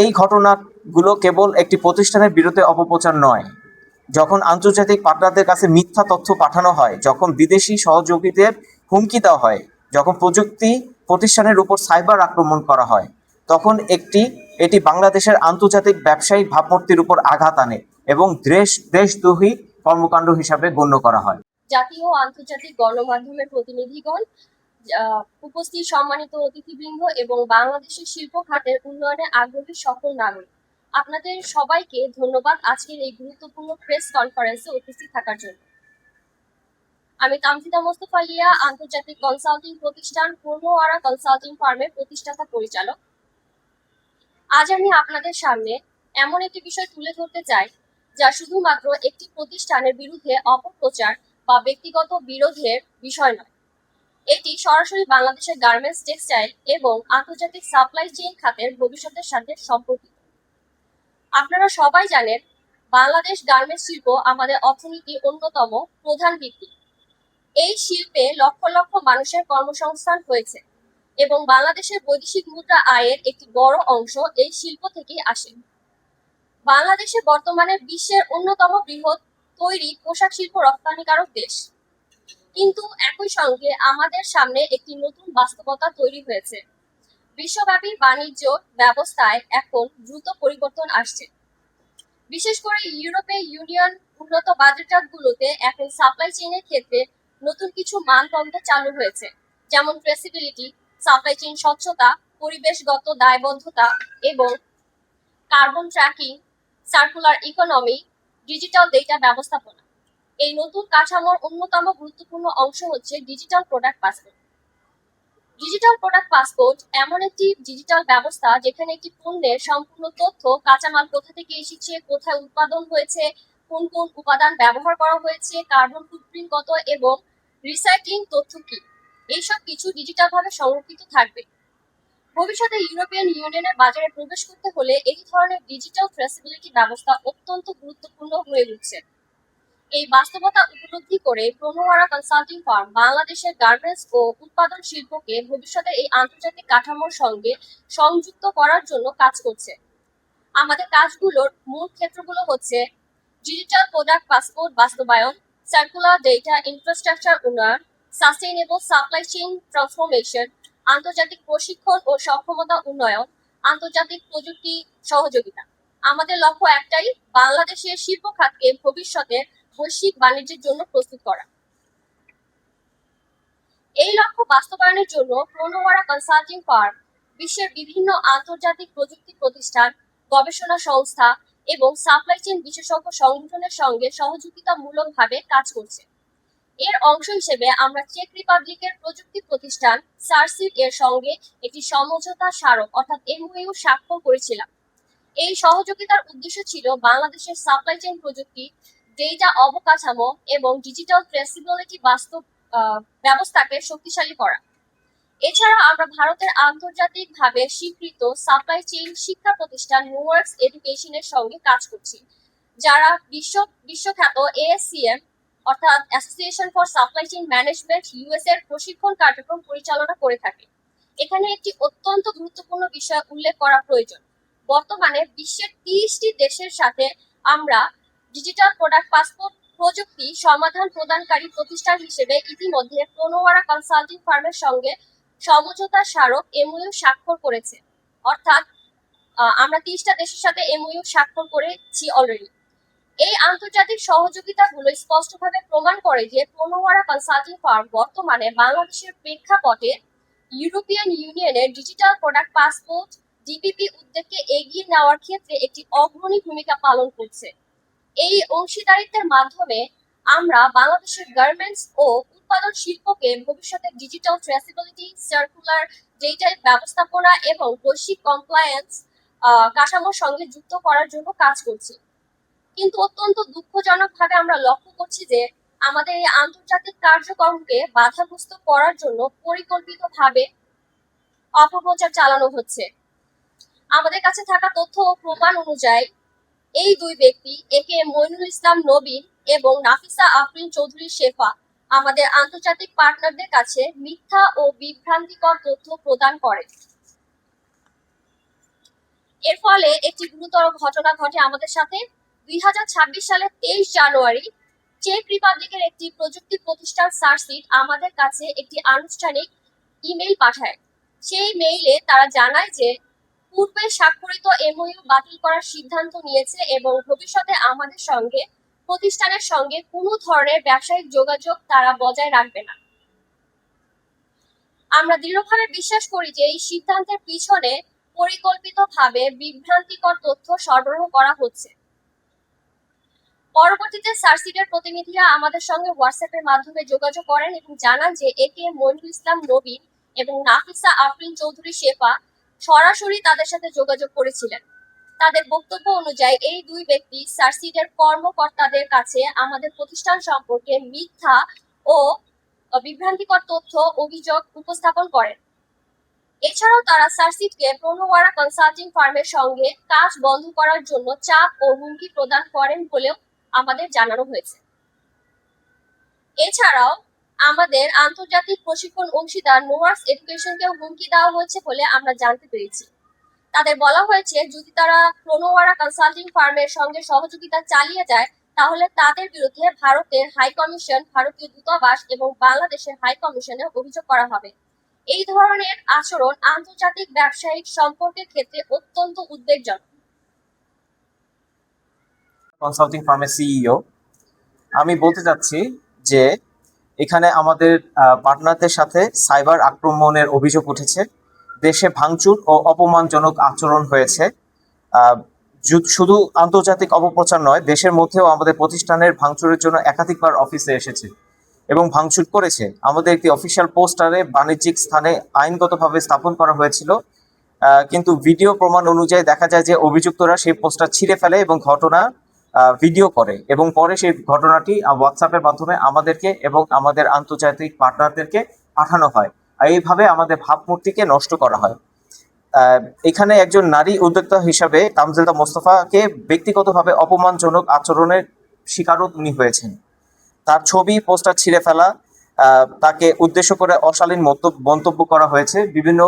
এই ঘটনাগুলো কেবল একটি প্রতিষ্ঠানের বিরুদ্ধে অপপ্রচার নয়। যখন আন্তর্জাতিক পার্টনারদের কাছে মিথ্যা তথ্য পাঠানো হয়, যখন বিদেশি সহযোগীদের হুমকি দেওয়া হয়, যখন প্রযুক্তি প্রতিষ্ঠানের উপর সাইবার আক্রমণ করা হয়, তখন এটি বাংলাদেশের আন্তর্জাতিক ব্যবসায়িক ভাবমূর্তির উপর আঘাত আনে এবং দেশদ্রোহী কর্মকাণ্ড হিসাবে গণ্য করা হয়। জাতীয় ও আন্তর্জাতিক গণমাধ্যমের প্রতিনিধিগণ, উপস্থিত সম্মানিত অতিথিবৃন্দ এবং বাংলাদেশের শিল্প খাতের উন্নয়নে আগ্রহী সকল নাগরিক, আপনাদের সবাইকে ধন্যবাদ আজকের এই গুরুত্বপূর্ণ প্রেস কনফারেন্সে উপস্থিত থাকার জন্য। আমি তামজিদা মোস্তফা লিয়া, আন্তর্জাতিক কনসাল্টিং প্রতিষ্ঠান পূর্ণওয়ারা কনসাল্টিং ফার্মের প্রতিষ্ঠাতা পরিচালক। আজ আমি আপনাদের সামনে এমন একটি বিষয় তুলে ধরতে চাই যা শুধুমাত্র একটি প্রতিষ্ঠানের বিরুদ্ধে অপপ্রচার বা ব্যক্তিগত বিরোধের বিষয় নয়। এটি সরাসরি বাংলাদেশের গার্মেন্টস, টেক্সটাইল এবং আন্তর্জাতিক সাপ্লাই চেইন খাতের ভবিষ্যতের সাথে সম্পর্কিত। আপনারা সবাই জানেন, বাংলাদেশ গার্মেন্টস শিল্প আমাদের অর্থনীতির অন্যতম প্রধান ভিত্তি। এই শিল্পে লক্ষ লক্ষ মানুষের কর্মসংস্থান হয়েছে এবং বাংলাদেশের বৈদেশিক মুদ্রা আয়ের একটি বড় অংশ এই শিল্প থেকেই আসে। বাংলাদেশে বর্তমানে বিশ্বের অন্যতম বৃহৎ তৈরি পোশাক শিল্প রপ্তানিকারক দেশ। কিন্তু একই সঙ্গে আমাদের সামনে একটি নতুন বাস্তবতা তৈরি হয়েছে। বিশ্বব্যাপী বাণিজ্য ব্যবস্থায় এখন দ্রুত পরিবর্তন আসছে। বিশেষ করে ইউরোপীয় ইউনিয়ন উন্নত বাজারজাতগুলোতে এখন সাপ্লাই চেইনের ক্ষেত্রে নতুন কিছু মানদণ্ড চালু হয়েছে, যেমন ট্রেসিবিলিটি, সাপ্লাই চেইন স্বচ্ছতা, পরিবেশগত দায়বদ্ধতা এবং carbon tracking, circular economy, digital data ব্যবস্থাপনা। এই নতুন কাঠামোর অন্যতম গুরুত্বপূর্ণ অংশ হচ্ছে digital product passport. Digital product passport এমন একটি ডিজিটাল ব্যবস্থা যেখানে একটি পণ্যের সম্পূর্ণ তথ্য, কাঁচামাল কোথা থেকে এসেছে, কোথায় উৎপাদন হয়েছে, কোন কোন উপাদান ব্যবহার করা হয়েছে, কার্বন ফুটপ্রিন্ট কত এবং রিসাইক্লিং তথ্য কি, এইসব কিছু ডিজিটালভাবে সংরক্ষিত থাকবে। ভবিষ্যতে ইউরোপিয়ান ইউনিয়নের বাজারে প্রবেশ করতে হলে এই ধরনের ডিজিটাল ট্রেসিবিলিটি ব্যবস্থা অত্যন্ত গুরুত্বপূর্ণ হয়ে উঠছে। এই বাস্তবতা উপলব্ধি করে প্রণোয়ারা কনসাল্টিং ফার্ম বাংলাদেশের গার্মেন্টস ও উৎপাদন শিল্পকে ভবিষ্যতে এই আন্তর্জাতিক কাঠামোর সঙ্গে সংযুক্ত করার জন্য কাজ করছে। আমাদের কাজগুলোর মূল ক্ষেত্রগুলো হচ্ছে ডিজিটাল প্রোডাক্ট পাসপোর্ট বাস্তবায়ন, সার্কুলার ডেটা ইনফ্রাস্ট্রাকচার উন্নয়ন, সাস্টেইনেবল সাপ্লাই চেইন ট্রান্সফরমেশন, আন্তর্জাতিক প্রশিক্ষণ ও সক্ষমতা উন্নয়ন, আন্তর্জাতিক প্রযুক্তি সহযোগিতা। আমাদের লক্ষ্য একটাই, বাংলাদেশের শিল্প খাতকে ভবিষ্যতের বৈশ্বিক বাণিজ্যের জন্য প্রস্তুত করা। এই লক্ষ্য বাস্তবায়নের জন্য প্রণোয়ারা কনসাল্টিং ফার্ম বিশ্বের বিভিন্ন আন্তর্জাতিক প্রযুক্তি প্রতিষ্ঠান, গবেষণা সংস্থা এবং সাপ্লাই চেইন বিশেষজ্ঞ সংগঠনের সঙ্গে সহযোগিতামূলকভাবে কাজ করছে। এর অংশ হিসেবে আমরা চেক রিপাবলিকের প্রযুক্তি প্রতিষ্ঠান সারসিড এর সঙ্গে একটি সমঝোতা স্মারক অর্থাৎ এমওইউ স্বাক্ষর করেছিলাম। এই সহযোগিতার উদ্দেশ্য ছিল বাংলাদেশের সাপ্লাই চেইন প্রযুক্তি, ডেটা অবকাঠামো এবং ডিজিটাল ট্রেসিবিলিটি ব্যবস্থাকে শক্তিশালী করা। এছাড়া আমরা ভারতের আন্তর্জাতিকভাবে স্বীকৃত সাপ্লাই চেইন শিক্ষা প্রতিষ্ঠান নোওয়ার্কস এডুকেশনের সঙ্গে কাজ করছি, যারা বিশ্বখ্যাত এএসসিএম অর্থাৎ association for supply chain management US এর প্রশিক্ষণ কার্যক্রম পরিচালনা করে থাকে। এখানে একটি অত্যন্ত গুরুত্বপূর্ণ বিষয় উল্লেখ করা প্রয়োজন। বর্তমানে বিশ্বের 30টি দেশের সাথে আমরা ডিজিটাল প্রোডাক্ট পাসপোর্ট প্রযুক্তি সমাধান প্রদানকারী প্রতিষ্ঠান হিসেবে ইতিমধ্যে প্রণোয়ারা কনসাল্টিং ফার্মের সঙ্গে সমঝোতা স্মারক এমওইউ স্বাক্ষর করেছে। অর্থাৎ আমরা 30টা দেশের সাথে এমওইউ স্বাক্ষর করেছি অলরেডি। এই আন্তর্জাতিক সহযোগিতাগুলো স্পষ্টভাবে প্রমাণ করে যে প্রণোয়ারা কনসাল্টিং ফার্ম বর্তমানে বাংলাদেশের প্রেক্ষাপটে ইউরোপিয়ান ইউনিয়নের ডিজিটাল প্রোডাক্ট পাসপোর্ট ডিপিপি উদ্যোগকে এগিয়ে নেওয়ার ক্ষেত্রে একটি অগ্রণী ভূমিকা পালন করছে। এই অংশীদারিত্বের মাধ্যমে আমরা বাংলাদেশের গার্মেন্টস ও উৎপাদন শিল্পকে ভবিষ্যতে ডিজিটাল ট্রেসিবিলিটি, সার্কুলার ডেটা ব্যবস্থাপনা এবং বৈশ্বিক কমপ্লায়েন্স কাঠামোর সঙ্গে যুক্ত করার জন্য কাজ করছি। কিন্তু অত্যন্ত দুঃখজনকভাবে আমরা লক্ষ্য করছি যে আমাদের এই আন্তর্জাতিক কার্যক্রমকে বাধাগ্রস্ত করার জন্য পরিকল্পিতভাবে অপপ্রচার চালানো হচ্ছে। আমাদের কাছে থাকা তথ্য ও প্রমাণ অনুযায়ী এই দুই ব্যক্তি, একে মইনুল ইসলাম নবীন এবং নাফিসা আফরিন চৌধুরী শেফা, আমাদের আন্তর্জাতিক পার্টনারদের কাছে মিথ্যা ও বিভ্রান্তিকর তথ্য প্রদান করে। এর ফলে একটি গুরুতর ঘটনা ঘটে আমাদের সাথে। 2026 সালের 23 জানুয়ারি চেক রিপাবলিকের একটি প্রযুক্তি প্রতিষ্ঠান সার্সিট আমাদের কাছে একটি আনুষ্ঠানিক ইমেইল পাঠায়। সেই মেইলে তারা জানায় যে পূর্বে স্বাক্ষরিত এমওইউ বাতিল করার সিদ্ধান্ত নিয়েছে এবং ভবিষ্যতে আমাদের সঙ্গে প্রতিষ্ঠানের সঙ্গে কোনো ধরনের ব্যবসায়িক যোগাযোগ তারা বজায় রাখবে না। আমরা দৃঢ়ভাবে বিশ্বাস করি যে এই সিদ্ধান্তের পিছনে পরিকল্পিতভাবে বিভ্রান্তিকর তথ্য সরবরাহ করা হচ্ছে। পরবর্তীতে সার্সিটের প্রতিনিধিরা আমাদের সঙ্গে হোয়াটসঅ্যাপের মাধ্যমে যোগাযোগ করেন এবং জানান যে একে মইনুল ইসলাম নবীন এবং নাফিসা আফরিন চৌধুরী শেফা সরাসরি তাদের সাথে যোগাযোগ করেছিলেন। তাদের বক্তব্য অনুযায়ী এই দুই ব্যক্তি সার্সিটের কর্মকর্তাদের কাছে আমাদের প্রতিষ্ঠান সম্পর্কে মিথ্যা ও বিভ্রান্তিকর তথ্য অভিযোগ উপস্থাপন করেন। এছাড়াও তারা সার্সিটকে প্রনোয়ারা কনসাল্টিং ফার্মের সঙ্গে কাজ বন্ধ করার জন্য চাপ ও হুমকি প্রদান করেন বলেও আমাদের জানানো হয়েছে। এছাড়াও আমাদের আন্তর্জাতিক প্রশিক্ষণ অংশীদার নোয়ার্স এডুকেশনকেও হুমকি দেওয়া হয়েছে বলে আমরা জানতে পেরেছি। তাদের বলা হয়েছে যদি তারা প্রনোয়ারা কনসাল্টিং ফার্মের সঙ্গে সহযোগিতা চালিয়ে যায় তাহলে তাদের বিরুদ্ধে ভারতের হাই কমিশন, ভারতীয় দূতাবাস এবং বাংলাদেশের হাই কমিশনে অভিযোগ করা হবে। এই ধরনের আচরণ আন্তর্জাতিক ব্যবসায়িক সম্পর্কের ক্ষেত্রে অত্যন্ত উদ্বেগজনক। কনসাল্টিং ফার্মের সিইও, আমি বলতে চাচ্ছি যে এখানে আমাদের পার্টনারদের সাথে সাইবার আক্রমণের অভিযোগ উঠেছে। দেশে ভাঙচুর ও অপমানজনক আচরণ হয়েছে। শুধু আন্তর্জাতিক অপপ্রচার নয়, দেশের মধ্যেও আমাদের প্রতিষ্ঠানের ভাঙচুরের জন্য একাধিকবার অফিসে এসেছে এবং ভাঙচুর করেছে। আমাদের একটি অফিসিয়াল পোস্টারে বাণিজ্যিক স্থানে আইনগতভাবে স্থাপন করা হয়েছিল, কিন্তু ভিডিও প্রমাণ অনুযায়ী দেখা যায় যে অভিযুক্তরা সেই পোস্টার ছিঁড়ে ফেলে এবং ঘটনা ভিডিও করে এবং পরে সেই ঘটনাটি হোয়াটসঅ্যাপের মাধ্যমে আমাদেরকে এবং আমাদের আন্তর্জাতিক পার্টনারদেরকে পাঠানো হয়। এইভাবে আমাদের ভাবমূর্তিকে নষ্ট করা হয়। এখানে একজন নারী উদ্যোক্তা হিসাবে তামজিলদা মোস্তফাকে ব্যক্তিগতভাবে অপমানজনক আচরণের শিকারও উনি হয়েছেন। তার ছবি পোস্টার ছিঁড়ে ফেলা, তাকে উদ্দেশ্য করে অশালীন মন্তব্য করা হয়েছে। বিভিন্ন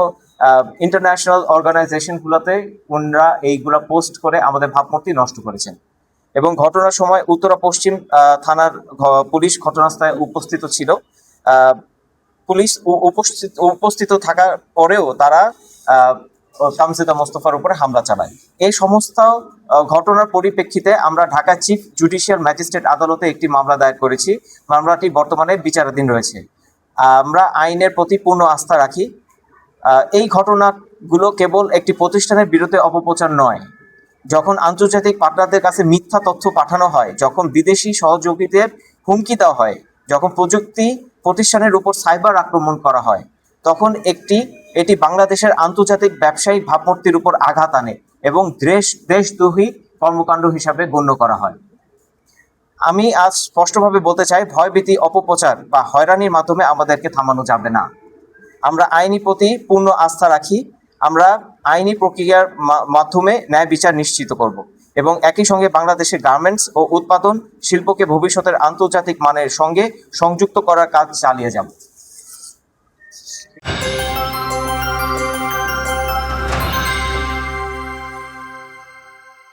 ইন্টারন্যাশনাল অর্গানাইজেশনগুলোতে ওনারা এইগুলা পোস্ট করে আমাদের ভাবমূর্তি নষ্ট করেছেন এবং ঘটনার সময় উত্তরা পশ্চিম থানার পুলিশ ঘটনাস্থলে উপস্থিত ছিল। পুলিশ উপস্থিত থাকার পরেও তারা তামজিলদা মোস্তফার উপরে হামলা চালায়। এই সমস্ত ঘটনার পরিপ্রেক্ষিতে আমরা ঢাকা চিফ জুডিশিয়াল ম্যাজিস্ট্রেট আদালতে একটি মামলা দায়ের করেছি। মামলাটি বর্তমানে বিচারাধীন রয়েছে। আমরা আইনের প্রতি পূর্ণ আস্থা রাখি। এই ঘটনাগুলো কেবল একটি প্রতিষ্ঠানের বিরুদ্ধে অপপ্রচার নয়। যখন আন্তর্জাতিক পার্টনারদের কাছে মিথ্যা তথ্য পাঠানো হয়, যখন বিদেশি সহযোগীদের হুমকি দেওয়া হয়, যখন প্রযুক্তি প্রতিষ্ঠানের উপর সাইবার আক্রমণ করা হয়, তখন এটি বাংলাদেশের আন্তর্জাতিক ব্যবসায়িক ভাবমূর্তির উপর আঘাত আনে এবং দেশদ্রোহী কর্মকাণ্ড হিসাবে গণ্য করা হয়। আমি আজ স্পষ্টভাবে বলতে চাই, ভয়ভীতি, অপপ্রচার বা হয়রানির মাধ্যমে আমাদেরকে থামানো যাবে না। আমরা আইনি প্রতি পূর্ণ আস্থা রাখি। আমরা আইনি প্রক্রিয়ার মাধ্যমে ন্যায় বিচার নিশ্চিত করব এবং একই সঙ্গে বাংলাদেশের গার্মেন্টস ও উৎপাদন শিল্পকে ভবিষ্যতের আন্তর্জাতিক মানের সঙ্গে সংযুক্ত করার কাজ চালিয়ে যাব।